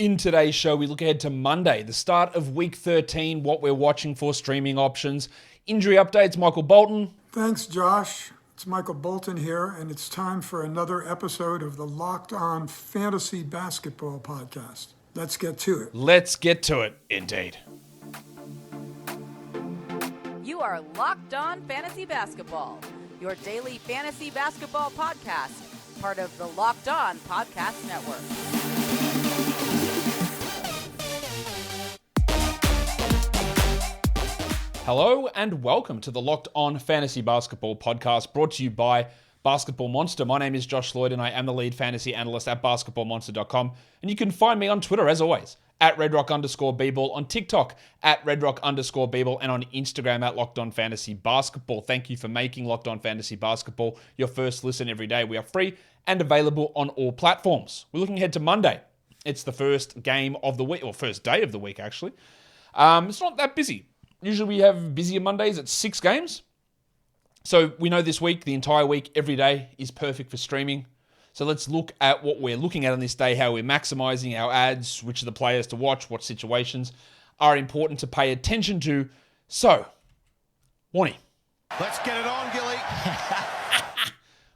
In today's show, we look ahead to Monday, the start of Week 13, what we're watching for streaming options, injury updates, Michael Bolton. Thanks, Josh. It's Michael Bolton here, and it's time for another episode of the Locked On Fantasy Basketball Podcast. Let's get to it. Let's get to it, indeed. You are Locked On Fantasy Basketball, your daily fantasy basketball podcast, part of the Locked On Podcast Network. Hello and welcome to the Locked On Fantasy Basketball Podcast, brought to you by Basketball Monster. My name is Josh Lloyd and I am the lead fantasy analyst at basketballmonster.com. And you can find me on Twitter, as always, at redrock_bball, on TikTok at redrock_bball, and on Instagram at Locked On Fantasy Basketball. Thank you for making Locked On Fantasy Basketball your first listen every day. We are free and available on all platforms. We're looking ahead to Monday. It's the first game of the week, or first day of the week, actually. It's not that busy. Usually we have busier Mondays at 6 games. So we know this week, the entire week, every day is perfect for streaming. So let's look at what we're looking at on this day, how we're maximizing our ads, which are the players to watch, what situations are important to pay attention to. So, Warnie. Let's get it on, Gilly.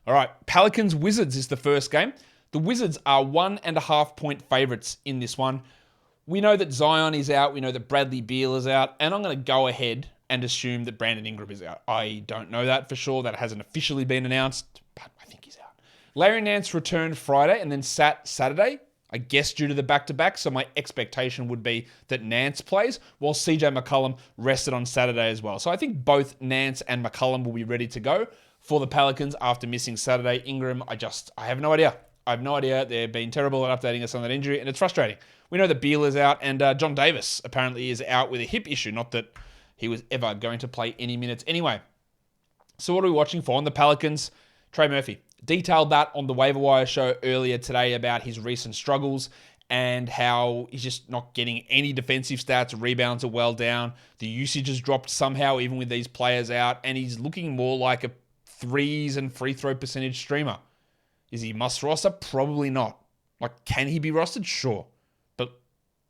All right, Pelicans Wizards is the first game. The Wizards are 1.5 point favorites in this one. We know that Zion is out. We know that Bradley Beal is out. And I'm going to go ahead and assume that Brandon Ingram is out. I don't know that for sure. That hasn't officially been announced, but I think he's out. Larry Nance returned Friday and then sat Saturday, I guess due to the back-to-back. So my expectation would be that Nance plays, while CJ McCollum rested on Saturday as well. So I think both Nance and McCollum will be ready to go for the Pelicans after missing Saturday. Ingram, I have no idea. I have no idea. They've been terrible at updating us on that injury, and it's frustrating. We know that Beal is out, and John Davis apparently is out with a hip issue. Not that he was ever going to play any minutes anyway. So what are we watching for? On the Pelicans, Trey Murphy. Detailed that on the Waiver Wire show earlier today about his recent struggles and how he's just not getting any defensive stats. Rebounds are well down. The usage has dropped somehow, even with these players out, and he's looking more like a threes and free throw percentage streamer. Is he must roster? Probably not. Like, can he be rostered? Sure.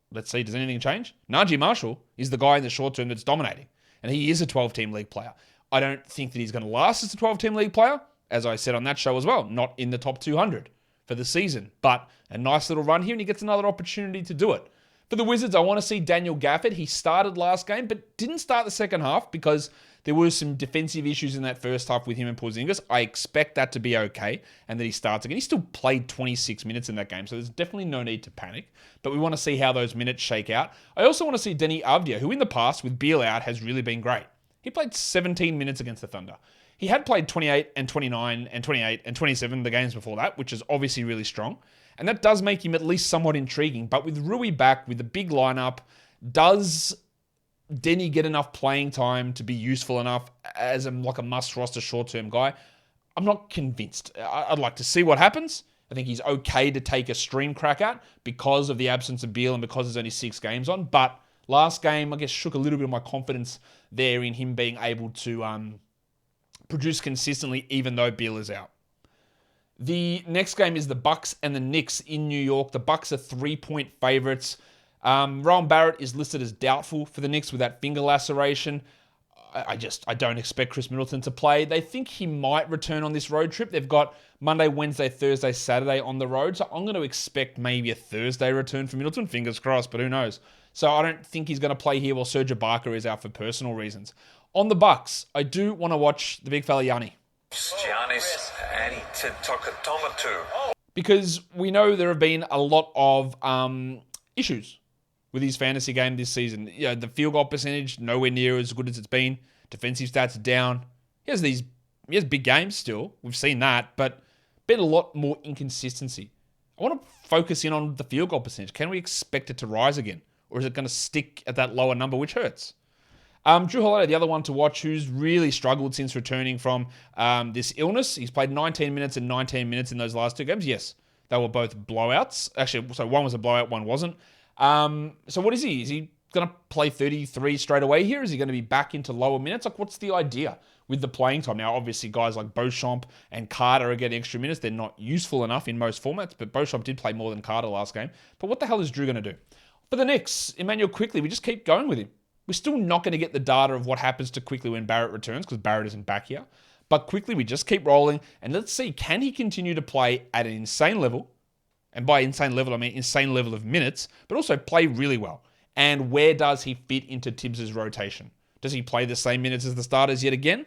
Let's see, does anything change? Najee Marshall is the guy in the short term that's dominating, and he is a 12-team league player. I don't think that he's going to last as a 12-team league player, as I said on that show as well, not in the top 200 for the season, but a nice little run here, and he gets another opportunity to do it. For the Wizards, I want to see Daniel Gafford. He started last game, but didn't start the second half because there were some defensive issues in that first half with him and Porzingis. I expect that to be okay and that he starts again. He still played 26 minutes in that game, so there's definitely no need to panic. But we want to see how those minutes shake out. I also want to see Denny Avdia, who in the past, with Beal out, has really been great. He played 17 minutes against the Thunder. He had played 28 and 29 and 28 and 27 the games before that, which is obviously really strong. And that does make him at least somewhat intriguing. But with Rui back, with the big lineup, does Denny get enough playing time to be useful enough as a must-roster short-term guy? I'm not convinced. I'd like to see what happens. I think he's okay to take a stream crack at because of the absence of Beal and because there's only 6 games on. But last game, I guess, shook a little bit of my confidence there in him being able to produce consistently even though Beal is out. The next game is the Bucks and the Knicks in New York. The Bucks are 3-point favorites. Rowan Barrett is listed as doubtful for the Knicks with that finger laceration. I don't expect Chris Middleton to play. They think he might return on this road trip. They've got Monday, Wednesday, Thursday, Saturday on the road. So I'm going to expect maybe a Thursday return for Middleton. Fingers crossed, but who knows? So I don't think he's going to play here while Serge Ibaka is out for personal reasons. On the Bucks, I do want to watch the big fella Giannis. Giannis Antetokounmpo. Because we know there have been a lot of issues with his fantasy game this season. You know, the field goal percentage, nowhere near as good as it's been. Defensive stats are down. He has big games still. We've seen that, but been a lot more inconsistency. I want to focus in on the field goal percentage. Can we expect it to rise again? Or is it going to stick at that lower number, which hurts? Drew Holiday, the other one to watch, who's really struggled since returning from this illness. He's played 19 minutes and 19 minutes in those last 2 games. Yes, they were both blowouts. Actually, so one was a blowout, one wasn't. So what is he? Is he going to play 33 straight away here? Is he going to be back into lower minutes? Like, what's the idea with the playing time? Now, obviously, guys like Beauchamp and Carter are getting extra minutes. They're not useful enough in most formats, but Beauchamp did play more than Carter last game. But what the hell is Drew going to do? For the Knicks, Emmanuel Quickley, we just keep going with him. We're still not going to get the data of what happens to Quickley when Barrett returns, because Barrett isn't back here. But Quickley, we just keep rolling, and let's see, can he continue to play at an insane level? And by insane level, I mean insane level of minutes, but also play really well. And where does he fit into Tibbs' rotation? Does he play the same minutes as the starters yet again?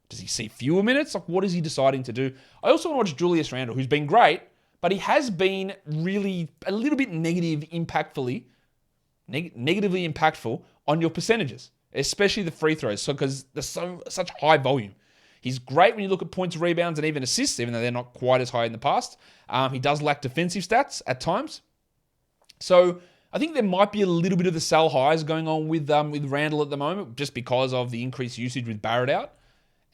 Does he see fewer minutes? Like, what is he deciding to do? I also want to watch Julius Randle, who's been great, but he has been really a little bit negatively impactful on your percentages, especially the free throws, because there's such high volume. He's great when you look at points, rebounds, and even assists, even though they're not quite as high in the past. He does lack defensive stats at times. So I think there might be a little bit of the sell highs going on with Randall at the moment, just because of the increased usage with Barrett out,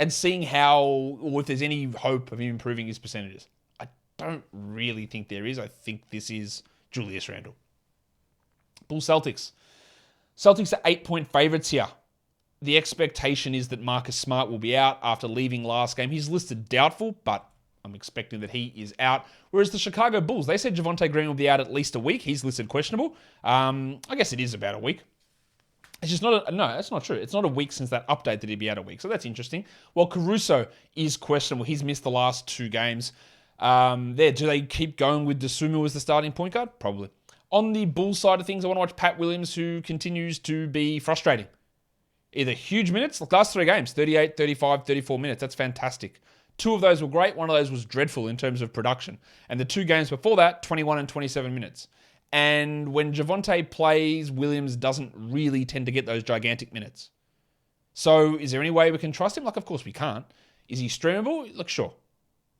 and seeing how, or if there's any hope of him improving his percentages. I don't really think there is. I think this is Julius Randle. Bulls Celtics. Celtics are 8-point favorites here. The expectation is that Marcus Smart will be out after leaving last game. He's listed doubtful, but I'm expecting that he is out. Whereas the Chicago Bulls, they said Javonte Green will be out at least a week. He's listed questionable. I guess it is about a week. It's just not no, that's not true. It's not a week since that update that he'd be out a week. So that's interesting. Well, Caruso is questionable. He's missed the last 2 games. Do they keep going with DeSumo as the starting point guard? Probably. On the Bulls side of things, I want to watch Pat Williams, who continues to be frustrating. Either huge minutes, like last 3 games, 38, 35, 34 minutes. That's fantastic. 2 of those were great. 1 of those was dreadful in terms of production. And the 2 games before that, 21 and 27 minutes. And when Javonte plays, Williams doesn't really tend to get those gigantic minutes. So is there any way we can trust him? Like, of course we can't. Is he streamable? Look, sure.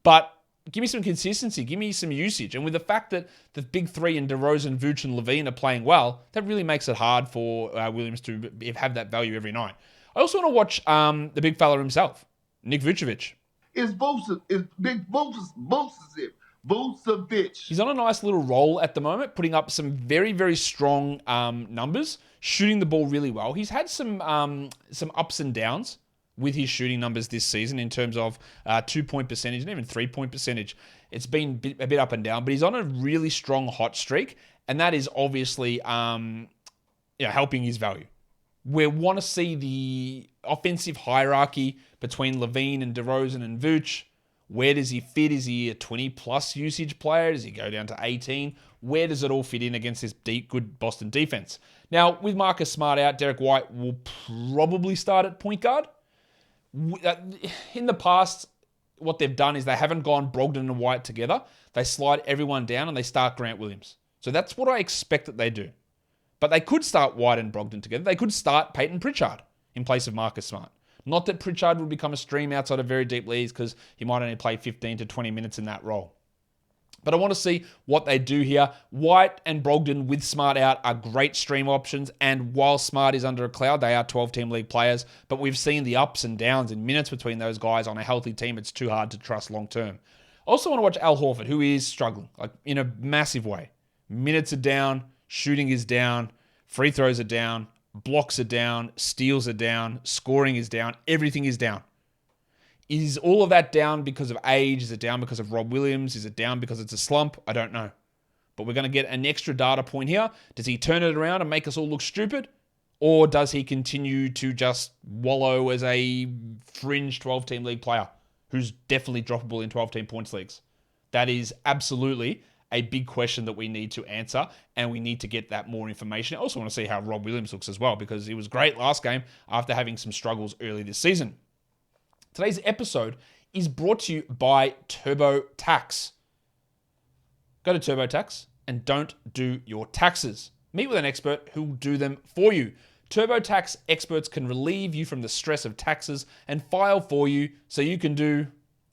But give me some consistency. Give me some usage. And with the fact that the big 3 in DeRozan, Vooch, and Levine are playing well, that really makes it hard for Williams to have that value every night. I also want to watch the big fella himself, Nick Vucevic. It's Big Vucevic. He's on a nice little roll at the moment, putting up some very, very strong numbers, shooting the ball really well. He's had some ups and downs with his shooting numbers this season in terms of 2-point percentage and even 3-point percentage. It's been a bit up and down, but he's on a really strong hot streak, and that is obviously helping his value. We want to see the offensive hierarchy between Levine and DeRozan and Vooch. Where does he fit? Is he a 20-plus usage player? Does he go down to 18? Where does it all fit in against this good Boston defense? Now, with Marcus Smart out, Derek White will probably start at point guard. In the past, what they've done is they haven't gone Brogdon and White together. They slide everyone down and they start Grant Williams. So that's what I expect that they do. But they could start White and Brogdon together. They could start Peyton Pritchard in place of Marcus Smart. Not that Pritchard would become a stream outside of very deep leagues, because he might only play 15 to 20 minutes in that role. But I want to see what they do here. White and Brogdon with Smart out are great stream options, and while Smart is under a cloud, they are 12-team league players, but we've seen the ups and downs in minutes between those guys on a healthy team. It's too hard to trust long-term. Also want to watch Al Horford, who is struggling, like in a massive way. Minutes are down, shooting is down, free throws are down, blocks are down, steals are down, scoring is down, everything is down. Is all of that down because of age? Is it down because of Rob Williams? Is it down because it's a slump? I don't know. But we're going to get an extra data point here. Does he turn it around and make us all look stupid? Or does he continue to just wallow as a fringe 12-team league player who's definitely droppable in 12-team points leagues? That is absolutely a big question that we need to answer, and we need to get that more information. I also want to see how Rob Williams looks as well, because he was great last game after having some struggles early this season. Today's episode is brought to you by TurboTax. Go to TurboTax and don't do your taxes. Meet with an expert who will do them for you. TurboTax experts can relieve you from the stress of taxes and file for you so you can do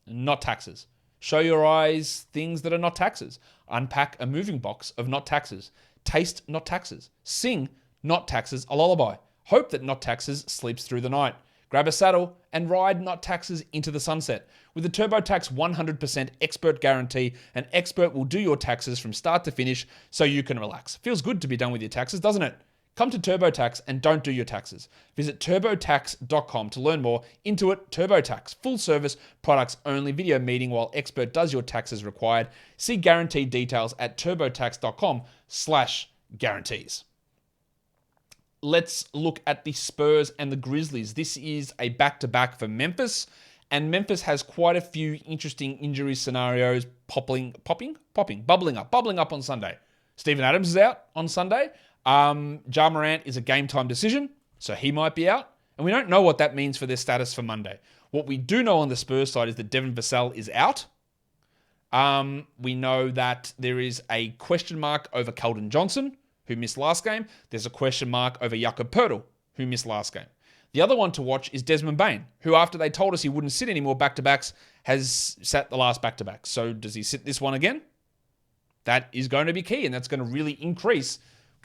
not taxes. Show your eyes things that are not taxes. Unpack a moving box of not taxes. Taste not taxes. Sing not taxes a lullaby. Hope that not taxes sleeps through the night. Grab a saddle and ride not taxes into the sunset. With the TurboTax 100% expert guarantee, an expert will do your taxes from start to finish so you can relax. Feels good to be done with your taxes, doesn't it? Come to TurboTax and don't do your taxes. Visit TurboTax.com to learn more. Intuit TurboTax. Full service, products only, video meeting while expert does your taxes required. See guaranteed details at TurboTax.com/guarantees. Let's look at the Spurs and the Grizzlies. This is a back-to-back for Memphis, and Memphis has quite a few interesting injury scenarios bubbling up on Sunday. Steven Adams is out on Sunday. Ja Morant is a game-time decision, so he might be out. And we don't know what that means for their status for Monday. What we do know on the Spurs side is that Devin Vassell is out. We know that there is a question mark over Keldon Johnson, who missed last game. There's a question mark over Jakob Poeltl, who missed last game. The other one to watch is Desmond Bane, who after they told us he wouldn't sit anymore back-to-backs, has sat the last back-to-back. So does he sit this one again? That is going to be key, and that's going to really increase.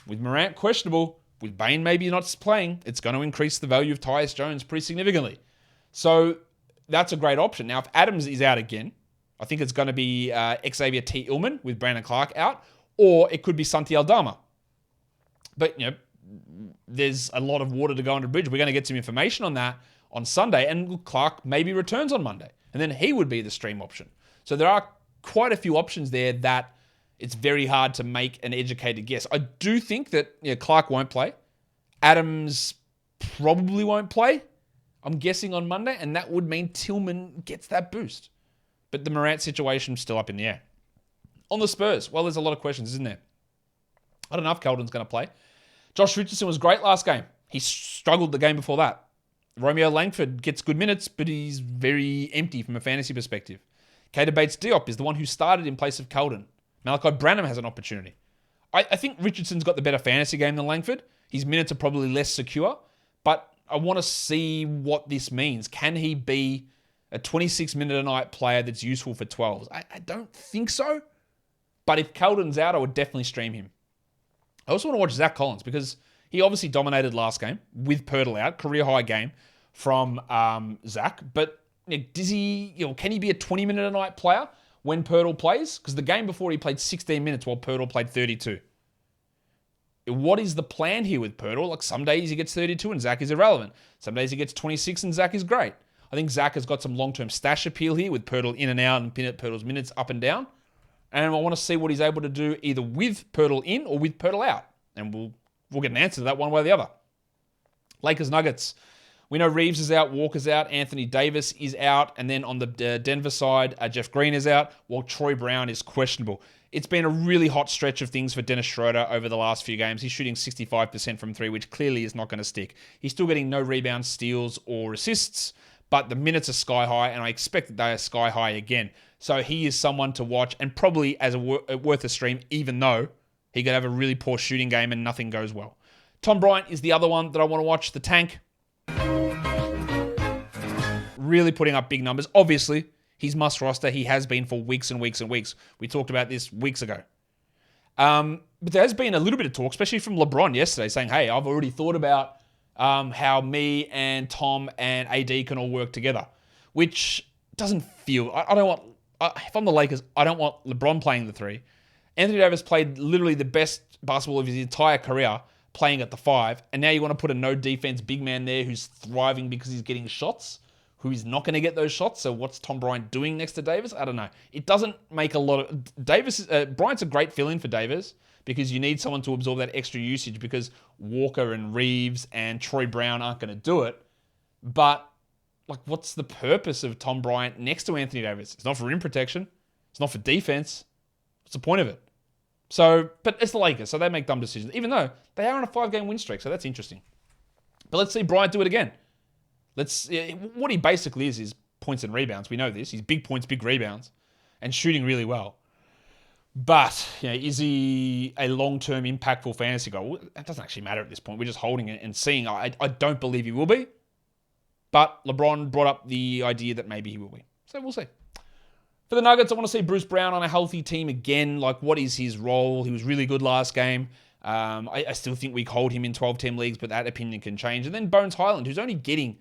With Morant questionable, with Bane maybe not playing, it's going to increase the value of Tyus Jones pretty significantly. So that's a great option. Now, if Adams is out again, I think it's going to be Xavier T. Illman with Brandon Clark out, or it could be Santi Aldama. But, there's a lot of water to go under the bridge. We're going to get some information on that on Sunday, and Clark maybe returns on Monday, and then he would be the stream option. So there are quite a few options there that it's very hard to make an educated guess. I do think that Clark won't play. Adams probably won't play, I'm guessing, on Monday, and that would mean Tillman gets that boost. But the Morant situation is still up in the air. On the Spurs, well, there's a lot of questions, isn't there? I don't know if Keldon's going to play. Josh Richardson was great last game. He struggled the game before that. Romeo Langford gets good minutes, but he's very empty from a fantasy perspective. Keita Bates-Diop is the one who started in place of Keldon. Malachi Branham has an opportunity. I think Richardson's got the better fantasy game than Langford. His minutes are probably less secure, but I want to see what this means. Can he be a 26-minute-a-night player that's useful for 12s? I don't think so, but if Keldon's out, I would definitely stream him. I also want to watch Zach Collins because he obviously dominated last game with Poeltl out, career-high game from Zach, but does he? Can he be a 20-minute-a-night player when Poeltl plays? Because the game before he played 16 minutes while Poeltl played 32. What is the plan here with Poeltl? Like some days he gets 32 and Zach is irrelevant. Some days he gets 26 and Zach is great. I think Zach has got some long-term stash appeal here with Poeltl in and out and Poeltl's minutes up and down. And I want to see what he's able to do either with Poeltl in or with Poeltl out. And we'll get an answer to that one way or the other. Lakers Nuggets. We know Reeves is out, Walker's out, Anthony Davis is out, and then on the Denver side, Jeff Green is out, while Troy Brown is questionable. It's been a really hot stretch of things for Dennis Schroeder over the last few games. He's shooting 65% from three, which clearly is not going to stick. He's still getting no rebounds, steals, or assists, but the minutes are sky high, and I expect that they are sky high again. So he is someone to watch, and probably as worth a stream, even though he could have a really poor shooting game and nothing goes well. Tom Bryant is the other one that I want to watch, the tank. Really putting up big numbers. Obviously, he's must roster. He has been for weeks and weeks and weeks. We talked about this weeks ago. But there has been a little bit of talk, especially from LeBron yesterday, saying, hey, I've already thought about how me and Tom and AD can all work together, which doesn't feel... I don't want... if I'm the Lakers, I don't want LeBron playing the three. Anthony Davis played literally the best basketball of his entire career playing at the 5, and now you want to put a no-defense big man there who's thriving because he's getting shots, who is not going to get those shots. So what's Tom Bryant doing next to Davis? I don't know. It doesn't make a lot of... Bryant's a great fill-in for Davis because you need someone to absorb that extra usage because Walker and Reeves and Troy Brown aren't going to do it. But what's the purpose of Tom Bryant next to Anthony Davis? It's not for rim protection. It's not for defense. What's the point of it? So, but it's the Lakers, so they make dumb decisions, even though they are on a 5-game win streak, so that's interesting. But let's see Bryant do it again. What he basically is points and rebounds. We know this. He's big points, big rebounds, and shooting really well. But, is he a long-term impactful fantasy guy? Well, it doesn't actually matter at this point. We're just holding it and seeing. I don't believe he will be. But LeBron brought up the idea that maybe he will be. So we'll see. For the Nuggets, I want to see Bruce Brown on a healthy team again. What is his role? He was really good last game. I still think we hold him in 12-team leagues, but that opinion can change. And then Bones Highland, who's only getting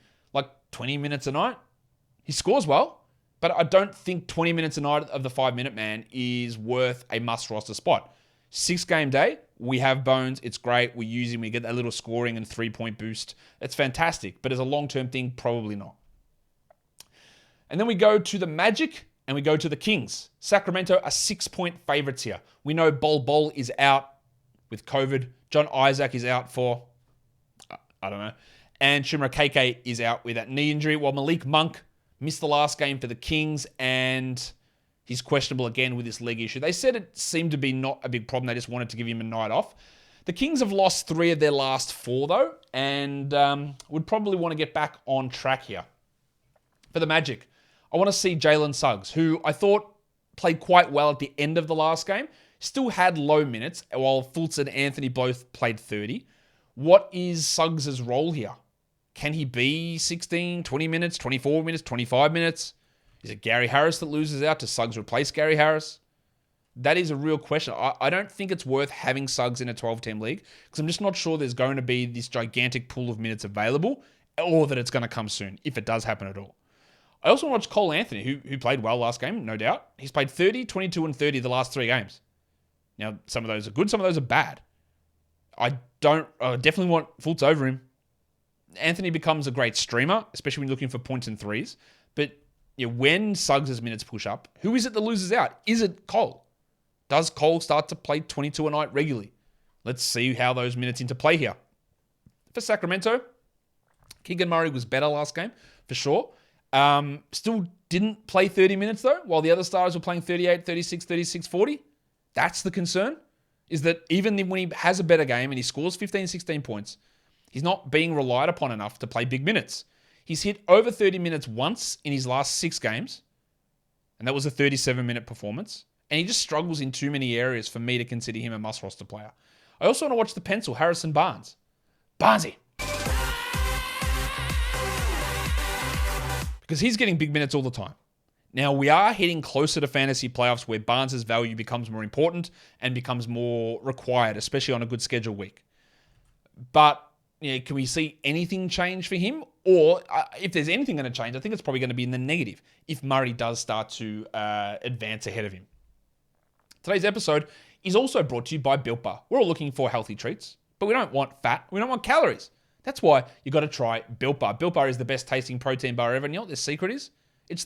20 minutes a night. He scores well, but I don't think 20 minutes a night of the 5-minute man is worth a must-roster spot. 6-game day, We have Bones. It's great. We use him. We get that little scoring and 3-point boost. It's fantastic. But as a long-term thing, probably not. And then we go to the Magic and we go to the Kings. Sacramento are 6-point favorites here. We know Bol is out with COVID. John Isaac is out for, I don't know. And Chimera KK is out with that knee injury. While Malik Monk missed the last game for the Kings and he's questionable again with this leg issue. They said it seemed to be not a big problem. They just wanted to give him a night off. The Kings have lost 3 of their last 4, though, and would probably want to get back on track here. For the Magic, I want to see Jalen Suggs, who I thought played quite well at the end of the last game, still had low minutes, while Fultz and Anthony both played 30. What is Suggs' role here? Can he be 16, 20 minutes, 24 minutes, 25 minutes? Is it Gary Harris that loses out? Does Suggs replace Gary Harris? That is a real question. I don't think it's worth having Suggs in a 12-team league because I'm just not sure there's going to be this gigantic pool of minutes available or that it's going to come soon, if it does happen at all. I also want to watch Cole Anthony, who played well last game, no doubt. He's played 30, 22, and 30 the last 3 games. Now, some of those are good, some of those are bad. I definitely want Fultz over him. Anthony becomes a great streamer, especially when you're looking for points and threes. But when Suggs' minutes push up, who is it that loses out? Is it Cole? Does Cole start to play 22 a night regularly? Let's see how those minutes interplay here. For Sacramento, Keegan Murray was better last game, for sure. Still didn't play 30 minutes, though, while the other stars were playing 38, 36, 36, 40. That's the concern, is that even when he has a better game and he scores 15, 16 points, he's not being relied upon enough to play big minutes. He's hit over 30 minutes once in his last 6 games, and that was a 37-minute performance. And he just struggles in too many areas for me to consider him a must-roster player. I also want to watch the pencil, Harrison Barnes. Barnesy. Because he's getting big minutes all the time. Now, we are heading closer to fantasy playoffs where Barnes' value becomes more important and becomes more required, especially on a good schedule week. But can we see anything change for him? Or if there's anything going to change, I think it's probably going to be in the negative if Murray does start to advance ahead of him. Today's episode is also brought to you by Built Bar. We're all looking for healthy treats, but we don't want fat. We don't want calories. That's why you got to try Built Bar. Built Bar is the best tasting protein bar ever. And you know what their secret is?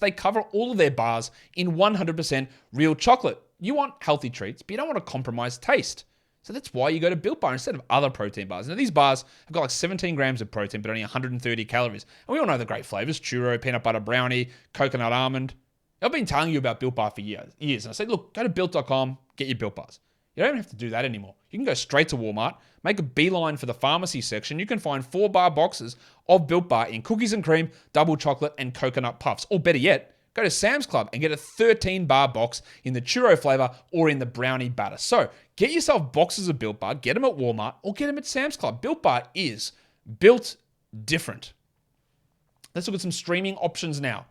They cover all of their bars in 100% real chocolate. You want healthy treats, but you don't want to compromise taste. So that's why you go to Built Bar instead of other protein bars. Now, these bars have got like 17 grams of protein, but only 130 calories. And we all know the great flavors: churro, peanut butter brownie, coconut almond. I've been telling you about Built Bar for years. And I said, look, go to Built.com, get your Built Bars. You don't even have to do that anymore. You can go straight to Walmart, make a beeline for the pharmacy section. You can find 4-bar boxes of Built Bar in cookies and cream, double chocolate, and coconut puffs. Or better yet, go to Sam's Club and get a 13-bar box in the churro flavor or in the brownie batter. So get yourself boxes of Built Bar, get them at Walmart, or get them at Sam's Club. Built Bar is built different. Let's look at some streaming options now.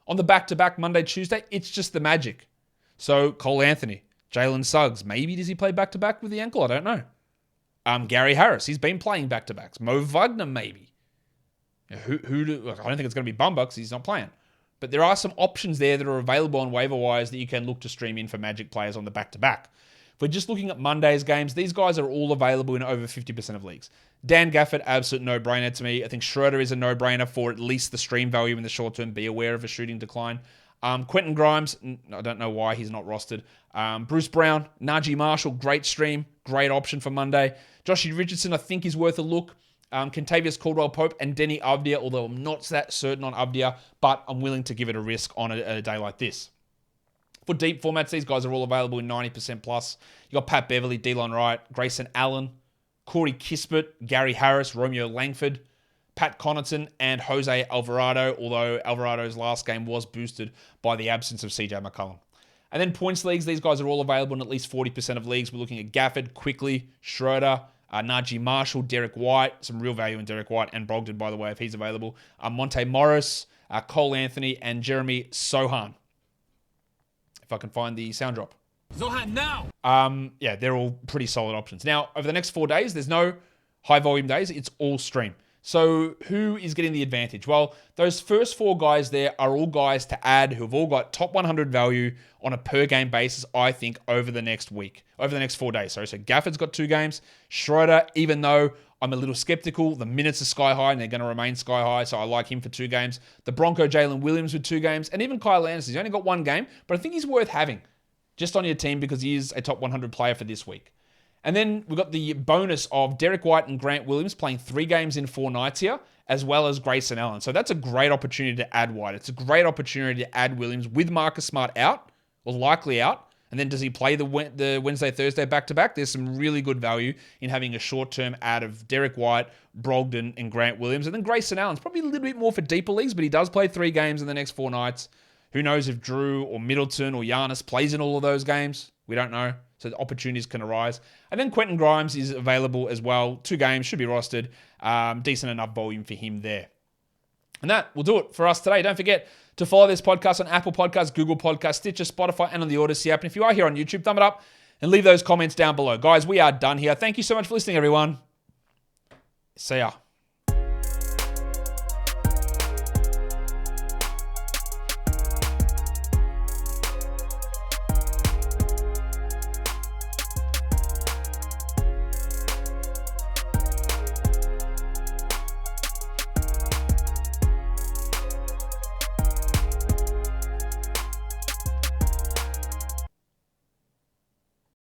On the back-to-back Monday, Tuesday, it's just the Magic. So Cole Anthony, Jalen Suggs, maybe does he play back-to-back with the ankle? I don't know. Gary Harris, he's been playing back-to-backs. Mo Wagner, maybe. I don't think it's going to be Bumba because he's not playing. But there are some options there that are available on waiver wires that you can look to stream in for Magic players on the back-to-back. If we're just looking at Monday's games, these guys are all available in over 50% of leagues. Dan Gafford, absolute no-brainer to me. I think Schroeder is a no-brainer for at least the stream value in the short term. Be aware of a shooting decline. Quentin Grimes, I don't know why he's not rostered. Bruce Brown, Najee Marshall, great stream, great option for Monday. Josh Richardson, I think is worth a look. Kentavious Caldwell-Pope and Denny Avdia, although I'm not that certain on Avdia, but I'm willing to give it a risk on a day like this. For deep formats, these guys are all available in 90% plus. You got Pat Beverly, Delon Wright, Grayson Allen, Corey Kispert, Gary Harris, Romeo Langford, Pat Connaughton, and Jose Alvarado, although Alvarado's last game was boosted by the absence of CJ McCollum. And then points leagues, these guys are all available in at least 40% of leagues. We're looking at Gafford, Quickly, Schroeder, Najee Marshall, Derek White, some real value in Derek White, and Brogdon, by the way, if he's available. Monte Morris, Cole Anthony, and Jeremy Sohan. If I can find the sound drop. Zohan now! They're all pretty solid options. Now, over the next 4 days, there's no high volume days. It's all stream. So who is getting the advantage? Well, those first 4 guys there are all guys to add who have all got top 100 value on a per game basis, I think, over the next 4 days. So Gafford's got 2 games. Schroeder, even though I'm a little skeptical, the minutes are sky high and they're going to remain sky high, so I like him for 2 games. The Bronco Jalen Williams with 2 games, and even Kyle Anderson. He's only got 1 game, but I think he's worth having just on your team because he is a top 100 player for this week. And then we've got the bonus of Derek White and Grant Williams playing 3 games in 4 nights here, as well as Grayson Allen. So that's a great opportunity to add White. It's a great opportunity to add Williams with Marcus Smart out, or likely out. And then does he play the Wednesday, Thursday back-to-back? There's some really good value in having a short-term add of Derek White, Brogdon, and Grant Williams. And then Grayson Allen's probably a little bit more for deeper leagues, but he does play 3 games in the next 4 nights. Who knows if Drew or Middleton or Giannis plays in all of those games? We don't know. So the opportunities can arise. And then Quentin Grimes is available as well. 2 games, should be rostered. Decent enough volume for him there. And that will do it for us today. Don't forget to follow this podcast on Apple Podcasts, Google Podcasts, Stitcher, Spotify, and on the Odyssey app. And if you are here on YouTube, thumb it up and leave those comments down below. Guys, we are done here. Thank you so much for listening, everyone. See ya.